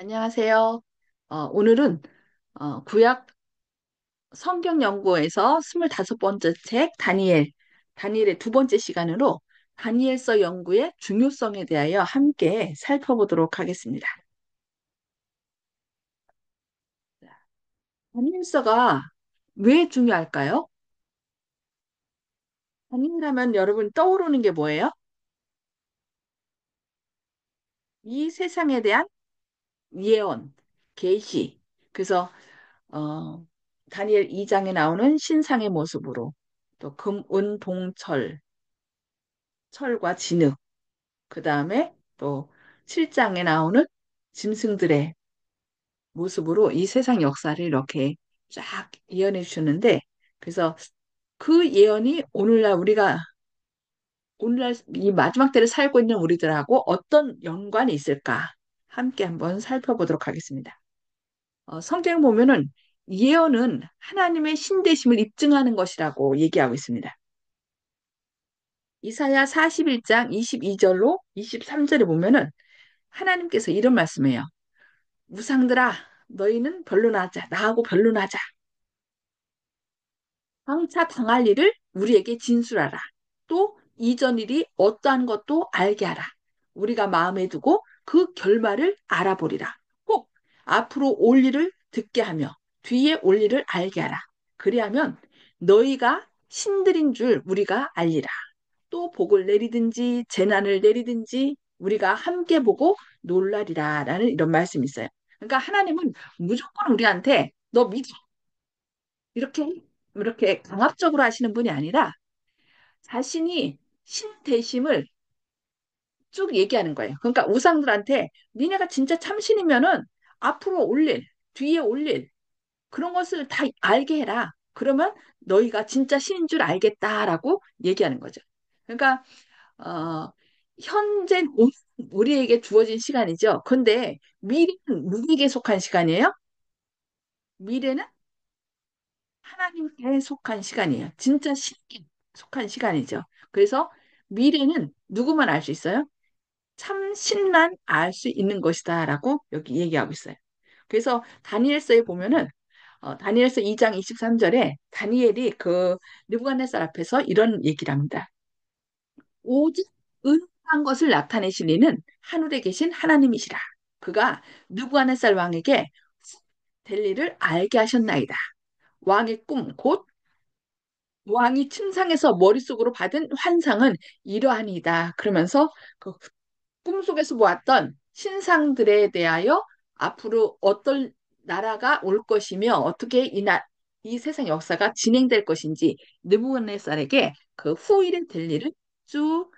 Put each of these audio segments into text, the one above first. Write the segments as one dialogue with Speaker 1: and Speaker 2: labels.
Speaker 1: 안녕하세요. 오늘은 구약 성경 연구에서 25번째 책 다니엘의 두 번째 시간으로 다니엘서 연구의 중요성에 대하여 함께 살펴보도록 하겠습니다. 다니엘서가 왜 중요할까요? 다니엘하면 여러분 떠오르는 게 뭐예요? 이 세상에 대한 예언, 계시. 그래서 어, 다니엘 2장에 나오는 신상의 모습으로 또 금, 은, 동, 철과 진흙, 그 다음에 또 7장에 나오는 짐승들의 모습으로 이 세상 역사를 이렇게 쫙 예언해 주셨는데, 그래서 그 예언이 오늘날 이 마지막 때를 살고 있는 우리들하고 어떤 연관이 있을까? 함께 한번 살펴보도록 하겠습니다. 성경 보면은 예언은 하나님의 신대심을 입증하는 것이라고 얘기하고 있습니다. 이사야 41장 22절로 23절에 보면은 하나님께서 이런 말씀해요. 우상들아, 너희는 변론하자. 나하고 변론하자. 장차 당할 일을 우리에게 진술하라. 또 이전 일이 어떠한 것도 알게 하라. 우리가 마음에 두고 그 결말을 알아보리라. 꼭 앞으로 올 일을 듣게 하며 뒤에 올 일을 알게 하라. 그리하면 너희가 신들인 줄 우리가 알리라. 또 복을 내리든지 재난을 내리든지 우리가 함께 보고 놀라리라라는 이런 말씀이 있어요. 그러니까 하나님은 무조건 우리한테 너 믿어 이렇게 강압적으로 하시는 분이 아니라 자신이 신대심을 쭉 얘기하는 거예요. 그러니까 우상들한테 니네가 진짜 참신이면은 앞으로 올릴 뒤에 올릴 그런 것을 다 알게 해라. 그러면 너희가 진짜 신인 줄 알겠다라고 얘기하는 거죠. 그러니까 어, 현재 우리에게 주어진 시간이죠. 근데 미래는 누구에게 속한 시간이에요? 미래는 하나님께 속한 시간이에요. 진짜 신께 속한 시간이죠. 그래서 미래는 누구만 알 수 있어요? 참 신만 알 수 있는 것이다라고 여기 얘기하고 있어요. 그래서 다니엘서에 보면은 다니엘서 2장 23절에 다니엘이 그 느부갓네살 앞에서 이런 얘기를 합니다. 오직 은한 것을 나타내실 이는 하늘에 계신 하나님이시라. 그가 느부갓네살 왕에게 될 일을 알게 하셨나이다. 왕의 꿈, 곧 왕이 침상에서 머릿속으로 받은 환상은 이러하니이다. 그러면서 그 꿈속에서 보았던 신상들에 대하여 앞으로 어떤 나라가 올 것이며 어떻게 이 세상 역사가 진행될 것인지 느부갓네살에게 그 후일에 될 일을 쭉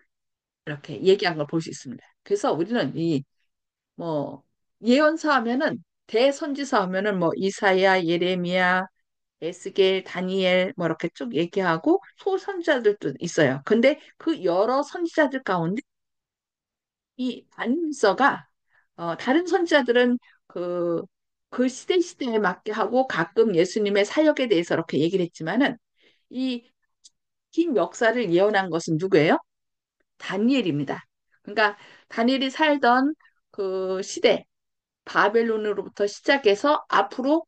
Speaker 1: 이렇게 얘기한 걸 볼 수 있습니다. 그래서 우리는 이 뭐 예언서 하면은 대선지서 하면은 뭐 이사야, 예레미야, 에스겔, 다니엘 뭐 이렇게 쭉 얘기하고 소선지자들도 있어요. 근데 그 여러 선지자들 가운데 이 안민서가 다른 선지자들은 그, 그 시대에 맞게 하고 가끔 예수님의 사역에 대해서 이렇게 얘기를 했지만은 이 긴 역사를 예언한 것은 누구예요? 다니엘입니다. 그러니까 다니엘이 살던 그 시대 바벨론으로부터 시작해서 앞으로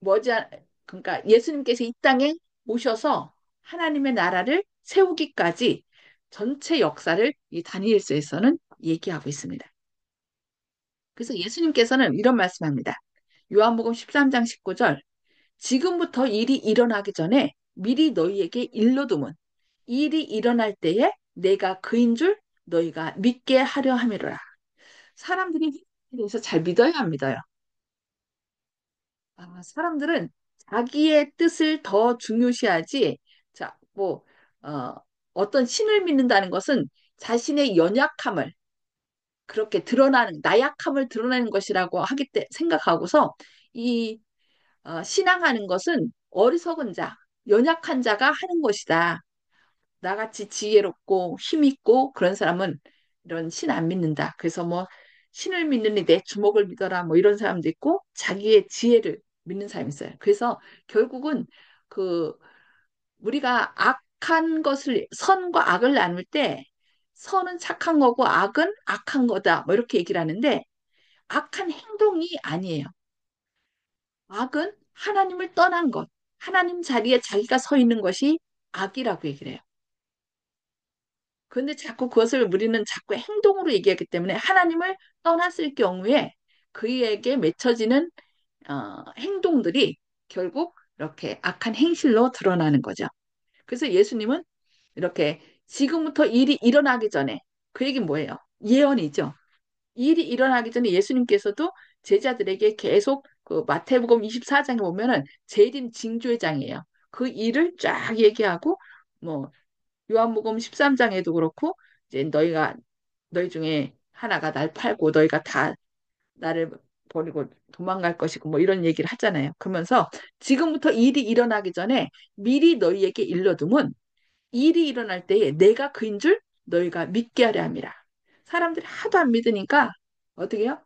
Speaker 1: 머지않 그러니까 예수님께서 이 땅에 오셔서 하나님의 나라를 세우기까지 전체 역사를 이 다니엘서에서는 얘기하고 있습니다. 그래서 예수님께서는 이런 말씀합니다. 요한복음 13장 19절 지금부터 일이 일어나기 전에 미리 너희에게 일러두면 일이 일어날 때에 내가 그인 줄 너희가 믿게 하려 함이로라. 사람들이 대해서 잘 믿어야 합니다. 사람들은 자기의 뜻을 더 중요시하지, 자, 어, 어떤 신을 믿는다는 것은 자신의 연약함을 그렇게 나약함을 드러내는 것이라고 생각하고서 이 신앙하는 것은 어리석은 자, 연약한 자가 하는 것이다. 나같이 지혜롭고 힘있고 그런 사람은 이런 신 안 믿는다. 그래서 뭐 신을 믿느니 내 주먹을 믿어라 뭐 이런 사람도 있고 자기의 지혜를 믿는 사람이 있어요. 그래서 결국은 그 우리가 악한 것을 선과 악을 나눌 때 선은 착한 거고 악은 악한 거다. 뭐 이렇게 얘기를 하는데 악한 행동이 아니에요. 악은 하나님을 떠난 것, 하나님 자리에 자기가 서 있는 것이 악이라고 얘기를 해요. 그런데 자꾸 그것을 우리는 자꾸 행동으로 얘기하기 때문에 하나님을 떠났을 경우에 그에게 맺혀지는 행동들이 결국 이렇게 악한 행실로 드러나는 거죠. 그래서 예수님은 이렇게 지금부터 일이 일어나기 전에 그 얘기는 뭐예요? 예언이죠. 일이 일어나기 전에 예수님께서도 제자들에게 계속 그 마태복음 24장에 보면은 재림 징조의 장이에요. 그 일을 쫙 얘기하고 뭐 요한복음 13장에도 그렇고 이제 너희 중에 하나가 날 팔고 너희가 다 나를 버리고 도망갈 것이고 뭐 이런 얘기를 하잖아요. 그러면서 지금부터 일이 일어나기 전에 미리 너희에게 일러두면 일이 일어날 때에 내가 그인 줄 너희가 믿게 하려 함이라. 사람들이 하도 안 믿으니까 어떻게 해요?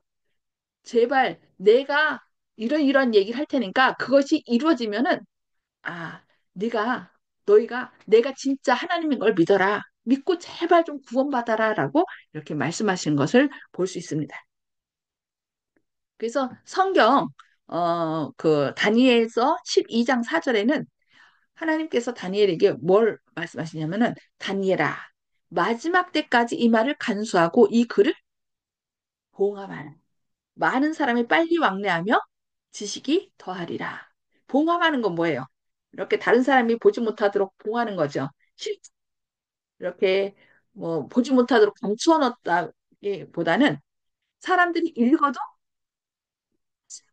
Speaker 1: 제발 내가 이런 얘기를 할 테니까 그것이 이루어지면은 아, 너희가 내가 진짜 하나님인 걸 믿어라. 믿고 제발 좀 구원받아라라고 이렇게 말씀하신 것을 볼 수 있습니다. 그래서 성경 그 다니엘서 12장 4절에는 하나님께서 다니엘에게 뭘 말씀하시냐면은 다니엘아 마지막 때까지 이 말을 간수하고 이 글을 봉함하라. 많은 사람이 빨리 왕래하며 지식이 더하리라. 봉함하는 건 뭐예요? 이렇게 다른 사람이 보지 못하도록 봉하는 거죠. 이렇게 뭐 보지 못하도록 감추어 놓다기보다는 사람들이 읽어도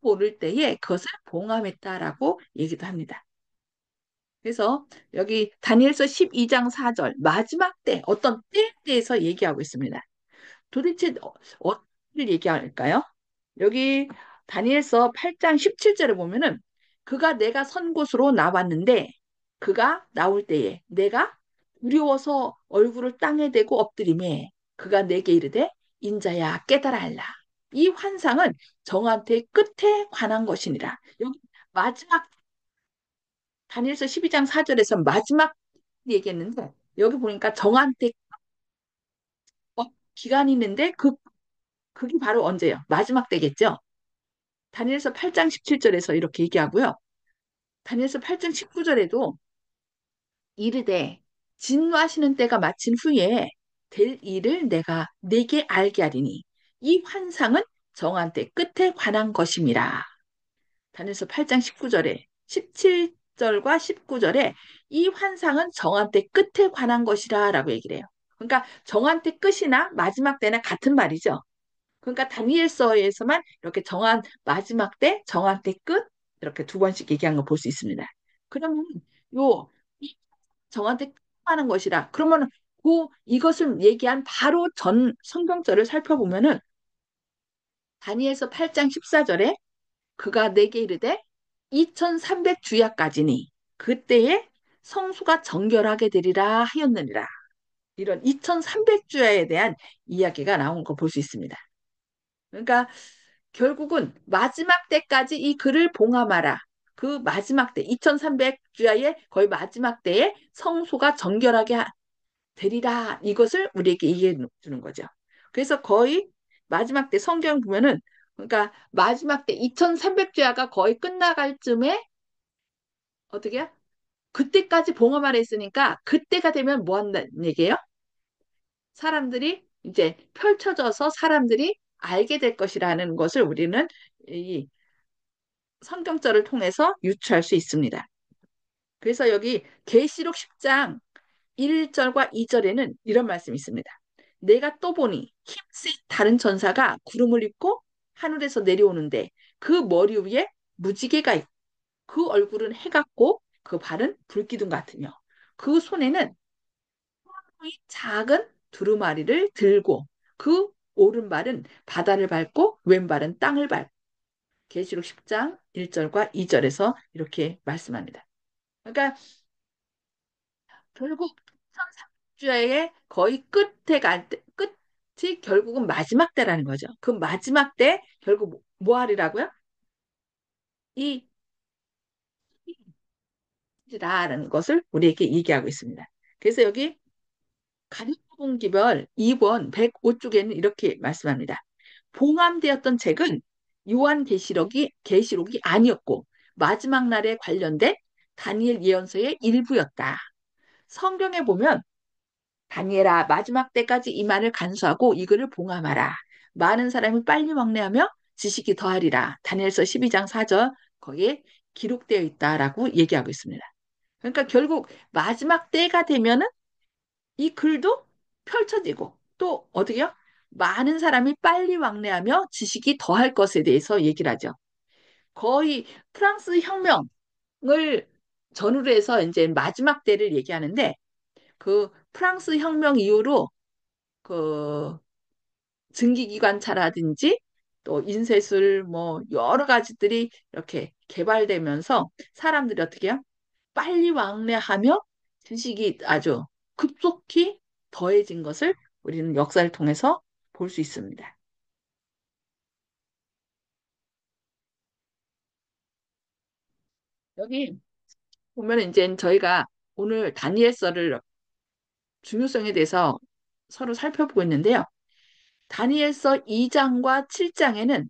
Speaker 1: 모를 때에 그것을 봉함했다라고 얘기도 합니다. 그래서 여기 다니엘서 12장 4절 마지막 때 어떤 때에 대해서 얘기하고 있습니다. 도대체 어디를 얘기할까요? 여기 다니엘서 8장 17절에 보면은 그가 내가 선 곳으로 나왔는데 그가 나올 때에 내가 두려워서 얼굴을 땅에 대고 엎드리매 그가 내게 이르되 인자야 깨달아 알라. 이 환상은 정한테 끝에 관한 것이니라. 여기 마지막 다니엘서 12장 4절에서 마지막 얘기했는데 여기 보니까 정한테 기간이 있는데 그게 바로 언제예요? 마지막 때겠죠? 다니엘서 8장 17절에서 이렇게 얘기하고요. 다니엘서 8장 19절에도 이르되 진노하시는 때가 마친 후에 될 일을 내가 내게 알게 하리니 이 환상은 정한 때 끝에 관한 것임이라. 다니엘서 8장 19절에 17절과 19절에 이 환상은 정한 때 끝에 관한 것이라 라고 얘기를 해요. 그러니까 정한 때 끝이나 마지막 때나 같은 말이죠. 그러니까 다니엘서에서만 이렇게 정한 마지막 때, 정한 때 끝, 이렇게 두 번씩 얘기한 거 볼 수 있습니다. 그러면 요 정한 때 끝하는 것이라. 그러면 이것을 얘기한 바로 전 성경절을 살펴보면은 다니엘서 8장 14절에 그가 내게 이르되 2300 주야까지니 그때에 성수가 정결하게 되리라 하였느니라. 이런 2300 주야에 대한 이야기가 나온 거 볼 수 있습니다. 그러니까 결국은 마지막 때까지 이 글을 봉함하라. 그 마지막 때, 2300 주야의 거의 마지막 때에 성소가 정결하게 되리라. 이것을 우리에게 얘기해 주는 거죠. 그래서 거의 마지막 때 성경 보면은 그러니까 마지막 때 2300 주야가 거의 끝나갈 쯤에 어떻게 요 그때까지 봉함하라 했으니까 그때가 되면 뭐 한다는 얘기예요? 사람들이 이제 펼쳐져서 사람들이 알게 될 것이라는 것을 우리는 이 성경절을 통해서 유추할 수 있습니다. 그래서 여기 계시록 10장 1절과 2절에는 이런 말씀이 있습니다. 내가 또 보니 힘센 다른 전사가 구름을 입고 하늘에서 내려오는데 그 머리 위에 무지개가 있고 그 얼굴은 해 같고 그 발은 불기둥 같으며 그 손에는 작은 두루마리를 들고 그 오른발은 바다를 밟고 왼발은 땅을 밟고 계시록 10장 1절과 2절에서 이렇게 말씀합니다. 그러니까 결국 천삼주의 거의 끝에 갈 때, 끝이 결국은 마지막 때라는 거죠. 그 마지막 때 결국 뭐 하리라고요? 이 라는 것을 우리에게 얘기하고 있습니다. 그래서 여기 가정분기별 2번 105쪽에는 이렇게 말씀합니다. 봉함되었던 책은 요한 계시록이 아니었고 마지막 날에 관련된 다니엘 예언서의 일부였다. 성경에 보면 다니엘아 마지막 때까지 이 말을 간수하고 이글을 봉함하라. 많은 사람이 빨리 왕래하며 지식이 더하리라. 다니엘서 12장 4절 거기에 기록되어 있다라고 얘기하고 있습니다. 그러니까 결국 마지막 때가 되면은 이 글도 펼쳐지고 또 어떻게요? 많은 사람이 빨리 왕래하며 지식이 더할 것에 대해서 얘기를 하죠. 거의 프랑스 혁명을 전후로 해서 이제 마지막 때를 얘기하는데 그 프랑스 혁명 이후로 그 증기기관차라든지 또 인쇄술 뭐 여러 가지들이 이렇게 개발되면서 사람들이 어떻게 해요? 빨리 왕래하며 지식이 아주 급속히 더해진 것을 우리는 역사를 통해서 볼 수 있습니다. 여기 보면 이제 저희가 오늘 다니엘서를 중요성에 대해서 서로 살펴보고 있는데요. 다니엘서 2장과 7장에는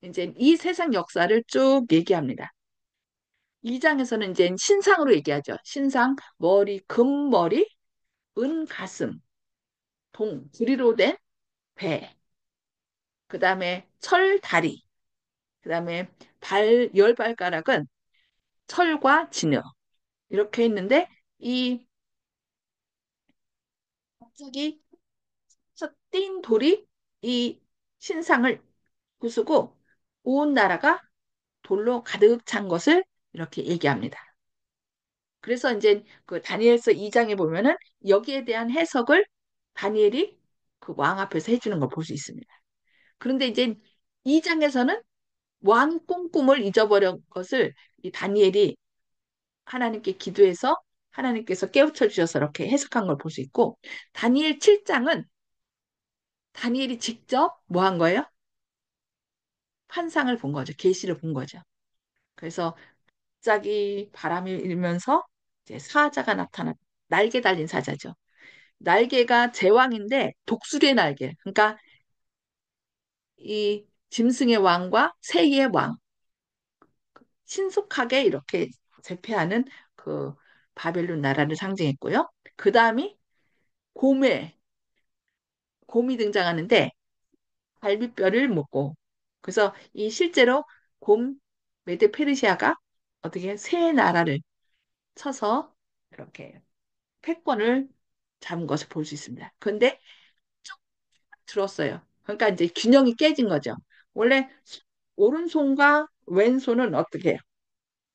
Speaker 1: 이제 이 세상 역사를 쭉 얘기합니다. 2장에서는 이제 신상으로 얘기하죠. 신상, 머리, 금머리, 은가슴, 구리로 된 배, 그 다음에 철다리, 그 다음에 열 발가락은 철과 진흙. 이렇게 했는데, 이 갑자기 띈 돌이 이 신상을 부수고 온 나라가 돌로 가득 찬 것을 이렇게 얘기합니다. 그래서 이제 그 다니엘서 2장에 보면은 여기에 대한 해석을 다니엘이 그 왕 앞에서 해주는 걸 볼 수 있습니다. 그런데 이제 2장에서는 왕 꿈꿈을 잊어버린 것을 이 다니엘이 하나님께 기도해서 하나님께서 깨우쳐 주셔서 이렇게 해석한 걸 볼 수 있고 다니엘 7장은 다니엘이 직접 뭐 한 거예요? 환상을 본 거죠. 계시를 본 거죠. 그래서 갑자기 바람이 일면서 이제 사자가 나타났 날개 달린 사자죠. 날개가 제왕인데 독수리의 날개. 그러니까 이 짐승의 왕과 새의 왕 신속하게 이렇게 제패하는 그 바벨론 나라를 상징했고요. 그 다음이 곰의 곰이 등장하는데 갈비뼈를 먹고 그래서 이 실제로 곰 메데 페르시아가 어떻게 새 나라를 쳐서 이렇게 패권을 잡은 것을 볼 수 있습니다. 그런데 쭉 들었어요. 그러니까 이제 균형이 깨진 거죠. 원래 오른손과 왼손은 어떻게 해요?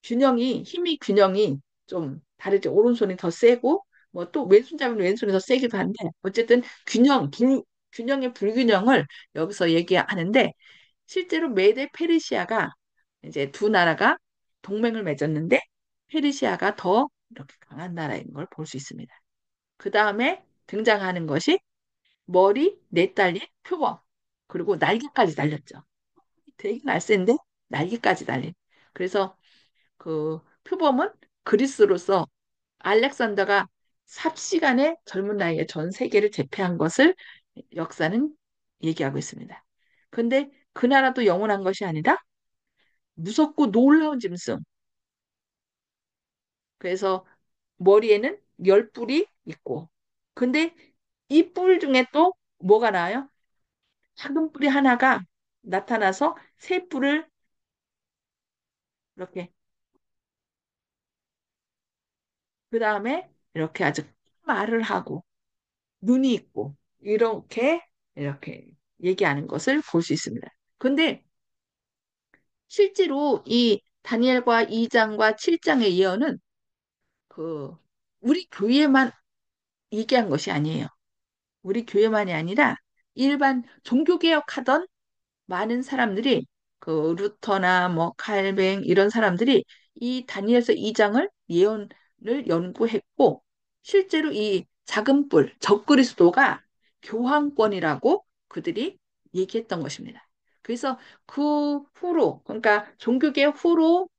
Speaker 1: 힘이 균형이 좀 다르죠. 오른손이 더 세고, 뭐 또 왼손 잡으면 왼손이 더 세기도 한데, 어쨌든 균형의 불균형을 여기서 얘기하는데, 실제로 메데 페르시아가 이제 두 나라가 동맹을 맺었는데, 페르시아가 더 이렇게 강한 나라인 걸 볼 수 있습니다. 그 다음에 등장하는 것이 머리 네 달린 표범, 그리고 날개까지 달렸죠. 되게 날쌘데 날개까지 달린. 그래서 그 표범은 그리스로서 알렉산더가 삽시간에 젊은 나이에 전 세계를 제패한 것을 역사는 얘기하고 있습니다. 근데 그 나라도 영원한 것이 아니라 무섭고 놀라운 짐승. 그래서 머리에는 열 뿔이 있고. 근데 이 뿔 중에 또 뭐가 나와요? 작은 뿔이 하나가 나타나서 새 뿔을 이렇게 그 다음에 이렇게 아주 말을 하고 눈이 있고 이렇게 얘기하는 것을 볼 수 있습니다. 근데 실제로 이 다니엘과 2장과 7장의 예언은 그 우리 교회만 얘기한 것이 아니에요. 우리 교회만이 아니라 일반 종교개혁하던 많은 사람들이 그 루터나 뭐 칼뱅 이런 사람들이 이 다니엘서 2장을 예언을 연구했고 실제로 이 작은 뿔 적그리스도가 교황권이라고 그들이 얘기했던 것입니다. 그래서 그 후로 그러니까 종교개혁 후로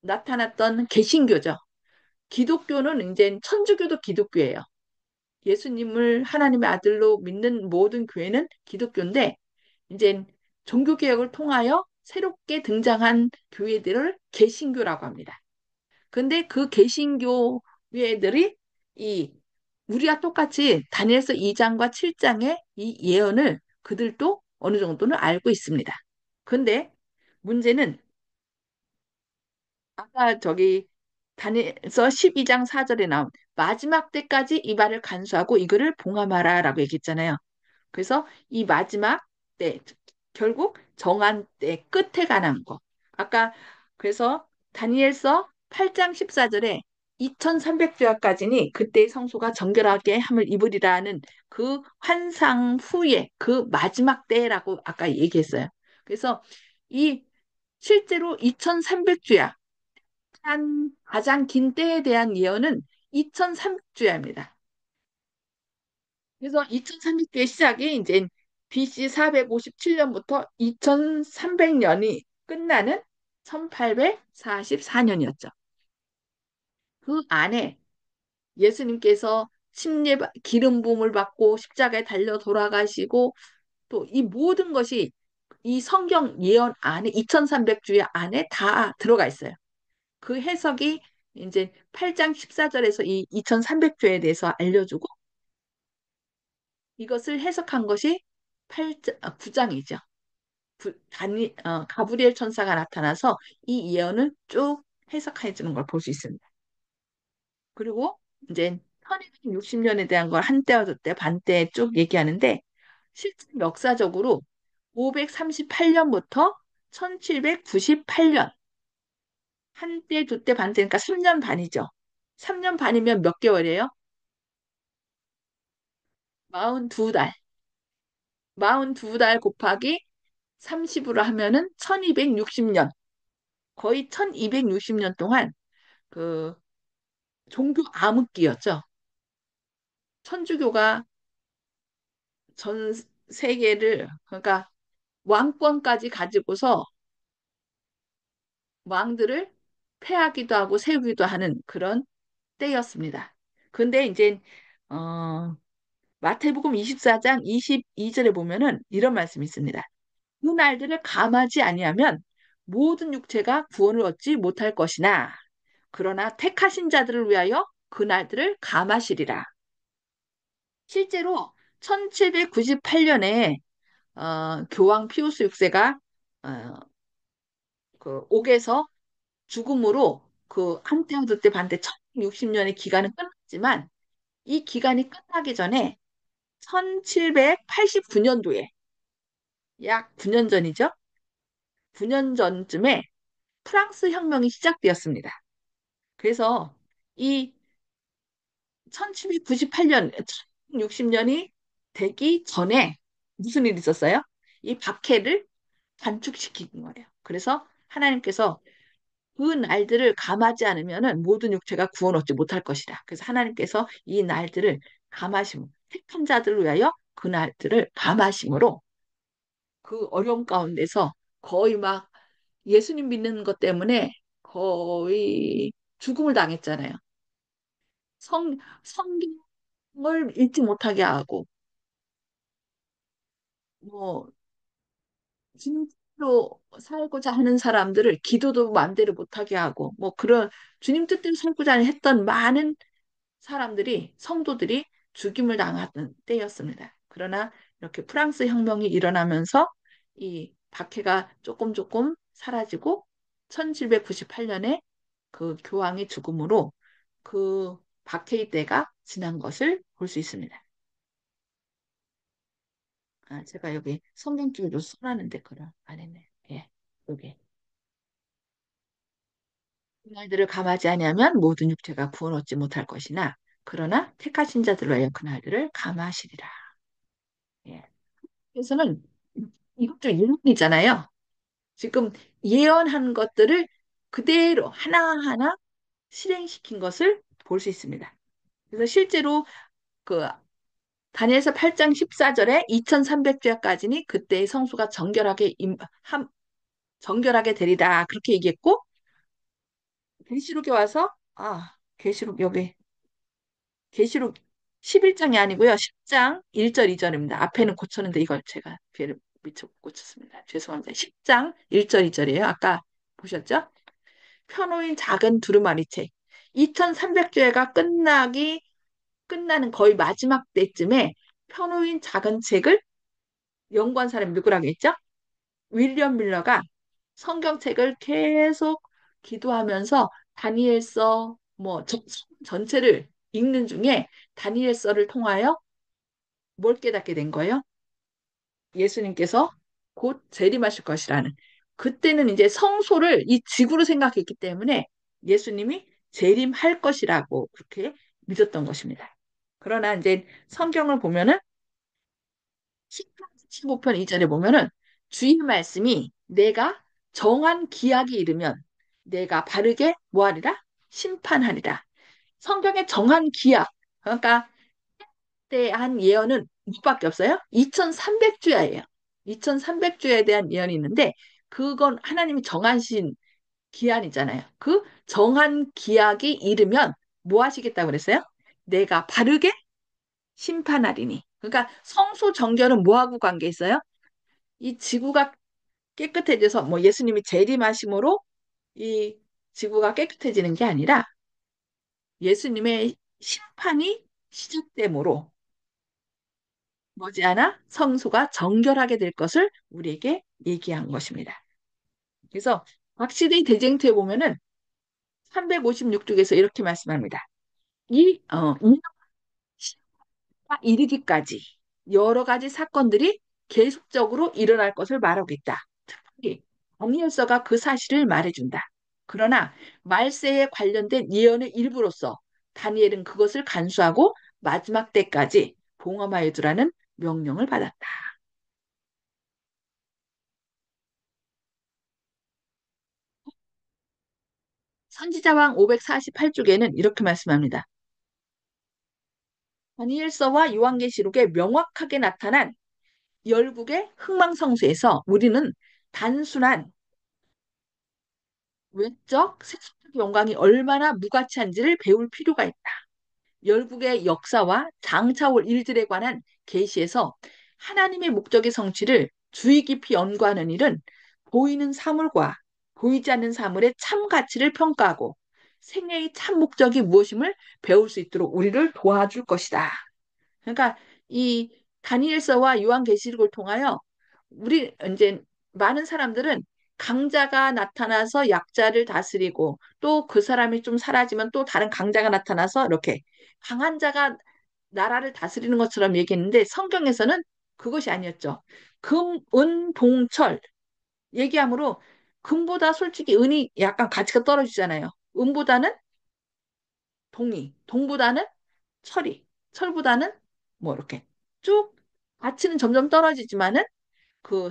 Speaker 1: 나타났던 개신교죠. 기독교는 이제 천주교도 기독교예요. 예수님을 하나님의 아들로 믿는 모든 교회는 기독교인데 이제 종교개혁을 통하여 새롭게 등장한 교회들을 개신교라고 합니다. 근데 그 개신교회들이 이 우리와 똑같이 다니엘서 2장과 7장의 이 예언을 그들도 어느 정도는 알고 있습니다. 근데 문제는 아까 저기 다니엘서 12장 4절에 나온 마지막 때까지 이 말을 간수하고 이거를 봉함하라라고 얘기했잖아요. 그래서 이 마지막 때, 결국 정한 때 끝에 관한 거. 아까 그래서 다니엘서 8장 14절에 2300주야까지니 그때의 성소가 정결하게 함을 입으리라는 그 환상 후에 그 마지막 때라고 아까 얘기했어요. 그래서 이 실제로 2300주야 한 가장 긴 때에 대한 예언은 2300주야입니다. 그래서 2300주의 시작이 이제 BC 457년부터 2300년이 끝나는 1844년이었죠. 그 안에 예수님께서 기름 부음을 받고 십자가에 달려 돌아가시고 또 이 모든 것이 이 성경 예언 안에 2300주의 안에 다 들어가 있어요. 그 해석이 이제 8장 14절에서 이 2300주에 대해서 알려주고 이것을 해석한 것이 9장이죠. 가브리엘 천사가 나타나서 이 예언을 쭉 해석해 주는 걸 볼 수 있습니다. 그리고 이제 1260년에 대한 걸 한때와 두때 반때 쭉 얘기하는데 실제 역사적으로 538년부터 1798년 한때, 두때, 반때 그러니까 3년 반이죠. 3년 반이면 몇 개월이에요? 42달. 42달 곱하기 30으로 하면은 1260년. 거의 1260년 동안 그 종교 암흑기였죠. 천주교가 전 세계를 그러니까 왕권까지 가지고서 왕들을 패하기도 하고 세우기도 하는 그런 때였습니다. 근데 이제 어, 마태복음 24장 22절에 보면은 이런 말씀이 있습니다. 그 날들을 감하지 아니하면 모든 육체가 구원을 얻지 못할 것이나 그러나 택하신 자들을 위하여 그 날들을 감하시리라. 실제로 1798년에 교황 피우스 6세가 그 옥에서 죽음으로 그 한때와 두때 반때 1060년의 기간은 끝났지만 이 기간이 끝나기 전에 1789년도에 약 9년 전이죠. 9년 전쯤에 프랑스 혁명이 시작되었습니다. 그래서 이 1798년, 1060년이 되기 전에 무슨 일이 있었어요? 이 박해를 단축시킨 거예요. 그래서 하나님께서 그 날들을 감하지 않으면 모든 육체가 구원 얻지 못할 것이다. 그래서 하나님께서 이 날들을 감하심, 택한 자들을 위하여 그 날들을 감하심으로 그 어려움 가운데서 거의 막 예수님 믿는 것 때문에 거의 죽음을 당했잖아요. 성경을 읽지 못하게 하고, 뭐, 주님으로 살고자 하는 사람들을 기도도 마음대로 못하게 하고, 뭐, 그런 주님 뜻대로 살고자 했던 많은 사람들이, 성도들이 죽임을 당하던 때였습니다. 그러나 이렇게 프랑스 혁명이 일어나면서 이 박해가 조금 조금 사라지고 1798년에 그 교황의 죽음으로 그 박해의 때가 지난 것을 볼 수 있습니다. 아, 제가 여기 성경줄도 써놨는데 그걸 안 했네. 예, 여기. 그 날들을 감하지 아니하면 모든 육체가 구원 얻지 못할 것이나 그러나 택하신 자들로 하여 그 날들을 감하시리라. 예. 그래서는 이것도 예언이잖아요. 지금 예언한 것들을 그대로 하나하나 실행시킨 것을 볼 수 있습니다. 그래서 실제로 그 다니엘서 8장 14절에 2300주야까지니 그때의 성수가 정결하게 되리라 그렇게 얘기했고 계시록에 와서 계시록 여기 계시록 11장이 아니고요. 10장 1절 2절입니다. 앞에는 고쳤는데 이걸 제가 빛을 꽂혔습니다. 죄송합니다. 10장 1절 2절이에요. 아까 보셨죠? 펴놓인 작은 두루마리책. 2300주회가 끝나는 거의 마지막 때쯤에 펴놓인 작은 책을 연구한 사람이 누구라고 했죠? 윌리엄 밀러가 성경책을 계속 기도하면서 다니엘서 전체를 읽는 중에 다니엘서를 통하여 뭘 깨닫게 된 거예요? 예수님께서 곧 재림하실 것이라는. 그때는 이제 성소를 이 지구로 생각했기 때문에 예수님이 재림할 것이라고 그렇게 믿었던 것입니다. 그러나 이제 성경을 보면은 15편 2절에 보면은 주의 말씀이 내가 정한 기약이 이르면 내가 바르게 뭐하리라? 심판하리라. 성경의 정한 기약, 그러니까 대한 예언은 뭐밖에 없어요? 2300주야예요. 2300주야에 대한 예언이 있는데 그건 하나님이 정하신 기한이잖아요. 그 정한 기약이 이르면 뭐 하시겠다고 그랬어요? 내가 바르게 심판하리니. 그러니까 성소 정결은 뭐하고 관계 있어요? 이 지구가 깨끗해져서 뭐 예수님이 재림하심으로 이 지구가 깨끗해지는 게 아니라 예수님의 심판이 시작되므로 머지않아 성소가 정결하게 될 것을 우리에게 얘기한 것입니다. 그래서 확실히 대쟁투에 보면은 356쪽에서 이렇게 말씀합니다. 이 시가 이르기까지 여러 가지 사건들이 계속적으로 일어날 것을 말하고 있다. 특히 다니엘서가 그 사실을 말해준다. 그러나 말세에 관련된 예언의 일부로서 다니엘은 그것을 간수하고 마지막 때까지 봉함하여 두라는 명령을 받았다. 선지자왕 548쪽에는 이렇게 말씀합니다. 다니엘서와 요한계시록에 명확하게 나타난 열국의 흥망성쇠에서 우리는 단순한 외적, 세속적 영광이 얼마나 무가치한지를 배울 필요가 있다. 열국의 역사와 장차 올 일들에 관한 계시에서 하나님의 목적의 성취를 주의 깊이 연구하는 일은 보이는 사물과 보이지 않는 사물의 참 가치를 평가하고 생애의 참 목적이 무엇임을 배울 수 있도록 우리를 도와줄 것이다. 그러니까 이 다니엘서와 요한계시록을 통하여 우리 이제 많은 사람들은 강자가 나타나서 약자를 다스리고 또 그 사람이 좀 사라지면 또 다른 강자가 나타나서 이렇게 강한 자가 나라를 다스리는 것처럼 얘기했는데 성경에서는 그것이 아니었죠. 금, 은, 봉, 철 얘기하므로 금보다 솔직히 은이 약간 가치가 떨어지잖아요. 은보다는 동이, 동보다는 철이, 철보다는 뭐 이렇게 쭉 가치는 점점 떨어지지만은 그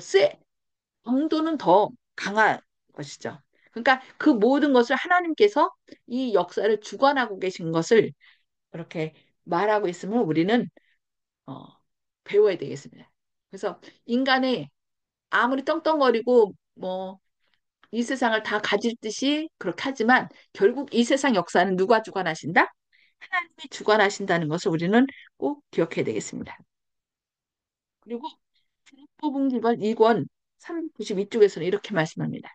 Speaker 1: 강도는 더 강한 것이죠. 그러니까 그 모든 것을 하나님께서 이 역사를 주관하고 계신 것을 이렇게 말하고 있으면 우리는 어, 배워야 되겠습니다. 그래서 인간의 아무리 떵떵거리고 뭐 이 세상을 다 가질 듯이 그렇게 하지만 결국 이 세상 역사는 누가 주관하신다? 하나님이 주관하신다는 것을 우리는 꼭 기억해야 되겠습니다. 그리고 뽑은 기본 2권 392쪽에서는 이렇게 말씀합니다.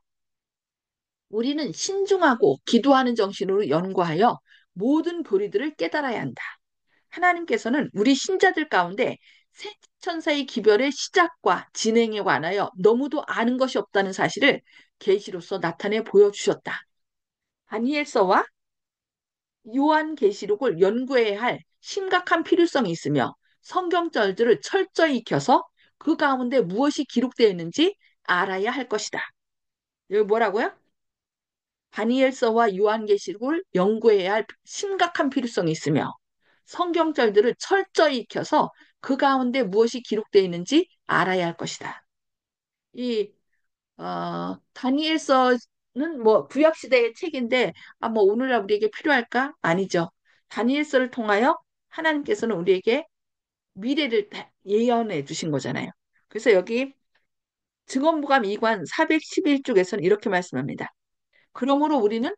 Speaker 1: 우리는 신중하고 기도하는 정신으로 연구하여 모든 교리들을 깨달아야 한다. 하나님께서는 우리 신자들 가운데 새 천사의 기별의 시작과 진행에 관하여 너무도 아는 것이 없다는 사실을 계시로서 나타내 보여주셨다. 다니엘서와 요한계시록을 연구해야 할 심각한 필요성이 있으며 성경절들을 철저히 익혀서 그 가운데 무엇이 기록되어 있는지 알아야 할 것이다. 여기 뭐라고요? 다니엘서와 요한계시록을 연구해야 할 심각한 필요성이 있으며 성경절들을 철저히 익혀서 그 가운데 무엇이 기록되어 있는지 알아야 할 것이다. 이 다니엘서는 뭐 구약 시대의 책인데 뭐 오늘날 우리에게 필요할까? 아니죠. 다니엘서를 통하여 하나님께서는 우리에게 미래를 예언해 주신 거잖아요. 그래서 여기 증언부감 2관 411쪽에서는 이렇게 말씀합니다. 그러므로 우리는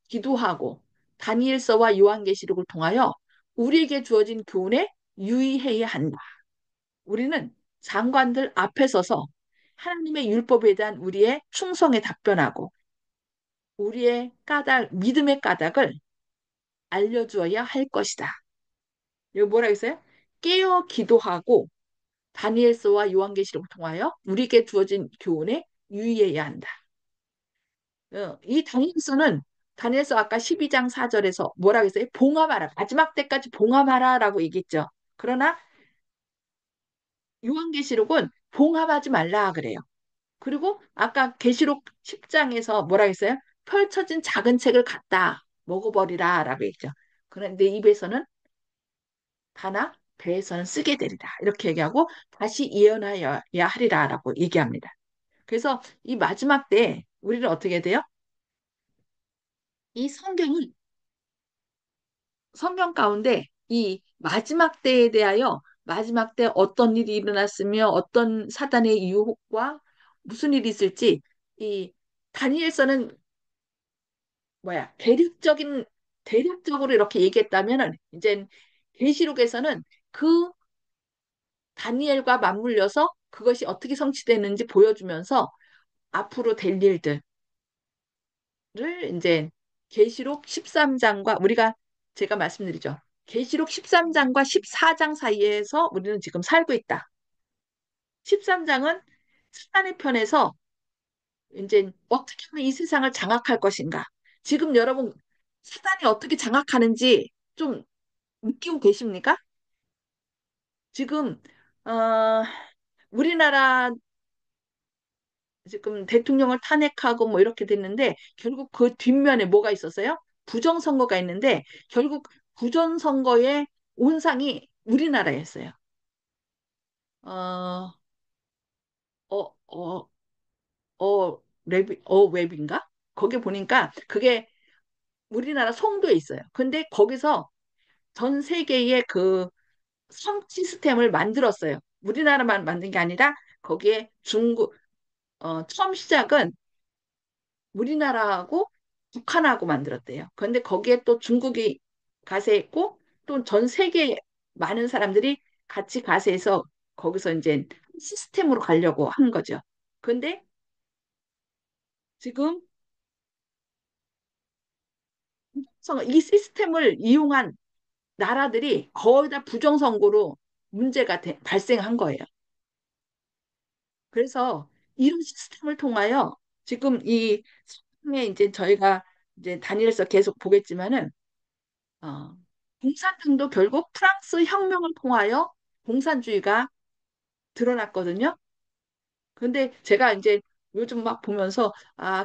Speaker 1: 기도하고 다니엘서와 요한계시록을 통하여 우리에게 주어진 교훈에 유의해야 한다. 우리는 장관들 앞에 서서 하나님의 율법에 대한 우리의 충성에 답변하고 우리의 믿음의 까닭을 알려주어야 할 것이다. 여기 뭐라 했어요? 깨어 기도하고 다니엘서와 요한계시록을 통하여 우리에게 주어진 교훈에 유의해야 한다. 이 다니엘서 아까 12장 4절에서 뭐라 했어요? 봉함하라. 마지막 때까지 봉함하라라고 얘기했죠. 그러나 요한계시록은 봉합하지 말라 그래요. 그리고 아까 계시록 10장에서 뭐라 했어요? 펼쳐진 작은 책을 갖다 먹어버리라 라고 했죠. 그런데 입에서는 다나 배에서는 쓰게 되리라. 이렇게 얘기하고 다시 예언하여야 하리라 라고 얘기합니다. 그래서 이 마지막 때 우리는 어떻게 돼요? 이 성경 가운데 이 마지막 때에 대하여 마지막 때 어떤 일이 일어났으며 어떤 사단의 유혹과 무슨 일이 있을지 이 다니엘서는 대략적으로 이렇게 얘기했다면은 이제 계시록에서는 그 다니엘과 맞물려서 그것이 어떻게 성취되는지 보여주면서 앞으로 될 일들을 이제 계시록 13장과 제가 말씀드리죠. 계시록 13장과 14장 사이에서 우리는 지금 살고 있다. 13장은 사단의 편에서 이제 어떻게 하면 이 세상을 장악할 것인가. 지금 여러분 사단이 어떻게 장악하는지 좀 느끼고 계십니까? 지금 어, 우리나라 지금 대통령을 탄핵하고 뭐 이렇게 됐는데 결국 그 뒷면에 뭐가 있었어요? 부정선거가 있는데 결국 부정선거의 온상이 우리나라였어요. 어, 어, 어, 웹인가? 거기 보니까 그게 우리나라 송도에 있어요. 근데 거기서 전 세계의 그 성 시스템을 만들었어요. 우리나라만 만든 게 아니라 거기에 처음 시작은 우리나라하고 북한하고 만들었대요. 그런데 거기에 또 중국이 가세했고 또 전 세계 많은 사람들이 같이 가세해서 거기서 이제 시스템으로 가려고 한 거죠. 근데 지금 이 시스템을 이용한 나라들이 거의 다 부정선거로 발생한 거예요. 그래서 이런 시스템을 통하여 지금 이 세상에 이제 저희가 이제 단일해서 계속 보겠지만은 어, 공산당도 결국 프랑스 혁명을 통하여 공산주의가 드러났거든요. 근데 제가 이제 요즘 막 보면서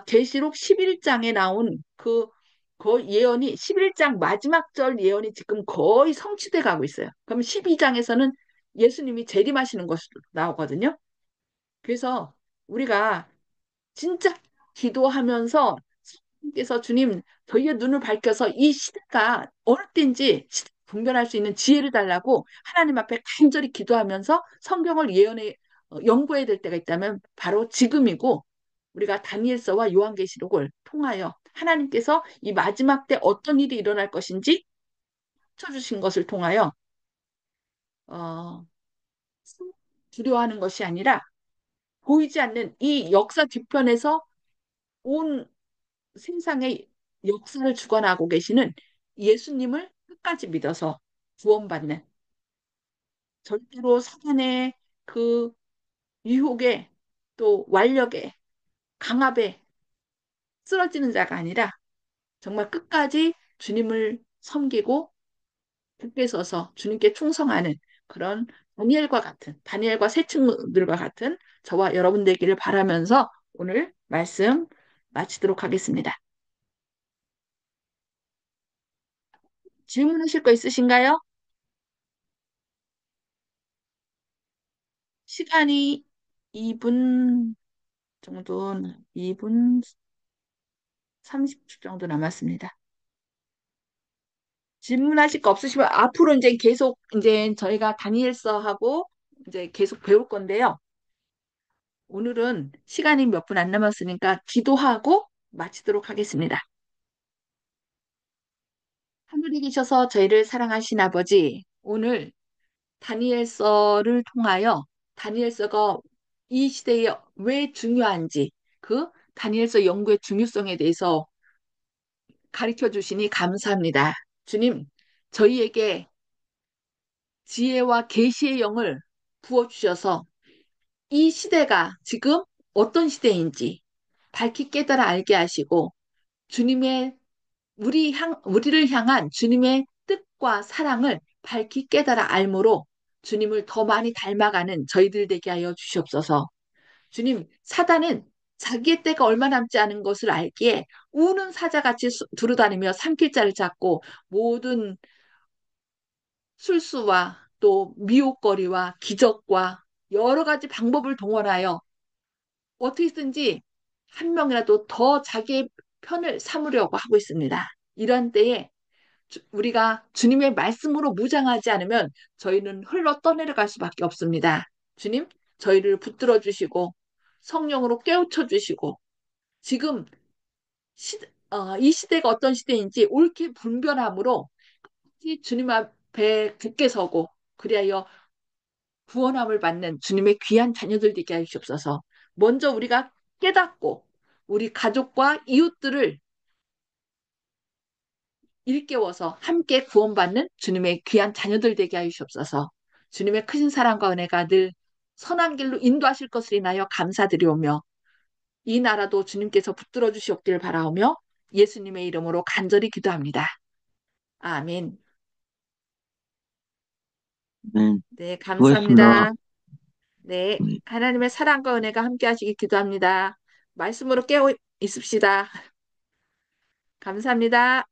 Speaker 1: 계시록 11장에 나온 그 예언이 11장 마지막 절 예언이 지금 거의 성취돼 가고 있어요. 그럼 12장에서는 예수님이 재림하시는 것이 나오거든요. 그래서 우리가 진짜 기도하면서 하나님께서 주님 저희의 눈을 밝혀서 이 시대가 어느 때인지 분별할 수 있는 지혜를 달라고 하나님 앞에 간절히 기도하면서 성경을 연구해야 될 때가 있다면 바로 지금이고 우리가 다니엘서와 요한계시록을 통하여 하나님께서 이 마지막 때 어떤 일이 일어날 것인지 쳐주신 것을 통하여 어, 두려워하는 것이 아니라 보이지 않는 이 역사 뒤편에서 온 세상의 역사를 주관하고 계시는 예수님을 끝까지 믿어서 구원받는 절대로 사단의 그 유혹에 또 완력에 강압에 쓰러지는 자가 아니라 정말 끝까지 주님을 섬기고 굳게 서서 주님께 충성하는 그런 다니엘과 새 친구들과 같은 저와 여러분 되기를 바라면서 오늘 말씀 마치도록 하겠습니다. 질문하실 거 있으신가요? 시간이 2분 2분 30초 정도 남았습니다. 질문하실 거 없으시면 앞으로 이제 계속 이제 저희가 다니엘서하고 이제 계속 배울 건데요. 오늘은 시간이 몇 분 안 남았으니까 기도하고 마치도록 하겠습니다. 하늘에 계셔서 저희를 사랑하신 아버지, 오늘 다니엘서를 통하여 다니엘서가 이 시대에 왜 중요한지 그 다니엘서 연구의 중요성에 대해서 가르쳐 주시니 감사합니다. 주님, 저희에게 지혜와 계시의 영을 부어 주셔서 이 시대가 지금 어떤 시대인지 밝히 깨달아 알게 하시고 주님의 우리를 향한 주님의 뜻과 사랑을 밝히 깨달아 알므로 주님을 더 많이 닮아가는 저희들 되게 하여 주시옵소서. 주님, 사단은 자기의 때가 얼마 남지 않은 것을 알기에 우는 사자같이 두루다니며 산길자를 잡고 모든 술수와 또 미혹거리와 기적과 여러 가지 방법을 동원하여 어떻게든지 한 명이라도 더 자기의 편을 삼으려고 하고 있습니다. 이런 때에 우리가 주님의 말씀으로 무장하지 않으면 저희는 흘러 떠내려갈 수밖에 없습니다. 주님, 저희를 붙들어 주시고 성령으로 깨우쳐 주시고 지금 이 시대가 어떤 시대인지 옳게 분별함으로 주님 앞에 굳게 서고 그리하여 구원함을 받는 주님의 귀한 자녀들 되게 하시옵소서. 먼저 우리가 깨닫고 우리 가족과 이웃들을 일깨워서 함께 구원받는 주님의 귀한 자녀들 되게 하시옵소서. 주님의 크신 사랑과 은혜가 늘 선한 길로 인도하실 것을 인하여 감사드리오며 이 나라도 주님께서 붙들어 주시옵길 바라오며 예수님의 이름으로 간절히 기도합니다. 아멘.
Speaker 2: 네,
Speaker 1: 네,
Speaker 2: 수고했습니다.
Speaker 1: 감사합니다. 네,
Speaker 2: 네.
Speaker 1: 하나님의 사랑과 은혜가 함께 하시길 기도합니다. 말씀으로 깨어 있읍시다. 감사합니다.